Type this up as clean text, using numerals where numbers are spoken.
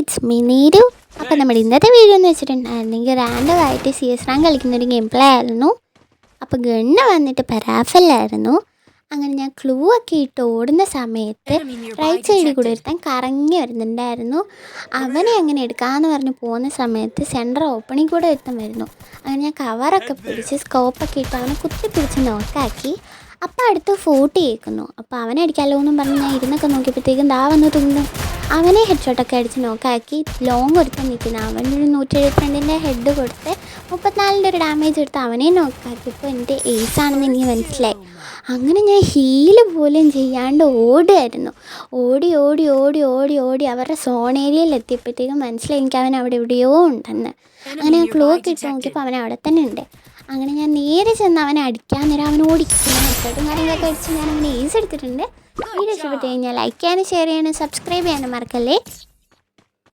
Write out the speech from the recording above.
It's me നീരു. അപ്പോൾ നമ്മുടെ ഇന്നത്തെ വീഡിയോ എന്ന് വെച്ചിട്ടുണ്ടായിരുന്നെങ്കിൽ റാൻഡമായിട്ട് CS റാങ്ക് കളിക്കുന്നൊരു ഗെയിം പ്ലേ ആയിരുന്നു. അപ്പോൾ ഗണ്ണ് വന്നിട്ട് പരാഫല്ലായിരുന്നു. അങ്ങനെ ഞാൻ ക്ലൂ ഒക്കെ ഇട്ട് ഓടുന്ന സമയത്ത് റൈറ്റ് സൈഡിൽ കൂടെ ഒരുത്താൻ കറങ്ങി വരുന്നുണ്ടായിരുന്നു. അവനെ അങ്ങനെ എടുക്കാമെന്ന് പറഞ്ഞ് പോകുന്ന സമയത്ത് സെൻറ്റർ ഓപ്പണിൽ കൂടെ ഒരുത്തൻ വരുന്നു. അങ്ങനെ ഞാൻ കവറൊക്കെ പിടിച്ച് സ്കോപ്പൊക്കെ ഇട്ട് അവനെ കുത്തിപ്പിടിച്ച് നോക്കാക്കി. അപ്പോൾ അടുത്ത് 40 കേൾക്കുന്നു. അപ്പോൾ അവനെ അടിക്കാമല്ലോ എന്നും പറഞ്ഞ് ഞാൻ ഇരുന്നൊക്കെ നോക്കിയപ്പോഴത്തേക്കും ദാ വന്ന് തുന്നു. അവനെ ഹെഡ്ഷോട്ടൊക്കെ അടിച്ച് നോക്കാക്കി. ലോങ് ഒരുത്തൻ നിൽക്കുന്നു. അവനൊരു 172ൻ്റെ ഹെഡ് കൊടുത്ത് 34ൻ്റെ ഒരു ഡാമേജ് എടുത്ത് അവനെ നോക്കാക്കിയപ്പോൾ എൻ്റെ ഏസാണെന്ന് എനിക്ക് മനസ്സിലായി. അങ്ങനെ ഞാൻ ഹീല് പോലും ചെയ്യാണ്ട് ഓടുമായിരുന്നു. ഓടി ഓടി ഓടി ഓടി ഓടി അവരുടെ സോൺ ഏരിയയിൽ എത്തിയപ്പോഴത്തേക്കും മനസ്സിലായി എനിക്ക് അവൻ അവിടെ എവിടെയോ ഉണ്ടെന്ന്. അങ്ങനെ ഞാൻ ക്ലൂ ഒക്കെ ഇട്ട് നോക്കിയപ്പോൾ അവൻ അവിടെ തന്നെ ഉണ്ട്. അങ്ങനെ ഞാൻ നേരെ ചെന്ന് അവനെ അടിക്കാൻ നേരം അവൻ ഓടിക്കും. ഹെഡ്ഷോട്ടും കാര്യങ്ങളൊക്കെ അടിച്ച് ഞാൻ അവനെ ഏസ് എടുത്തിട്ടുണ്ട്. വീഡിയോ ഇഷ്ടപ്പെട്ട് കഴിഞ്ഞാൽ ലൈക്ക് ചെയ്യാനും ഷെയർ ചെയ്യാനും സബ്സ്ക്രൈബ് ചെയ്യാനും മറക്കല്ലേ.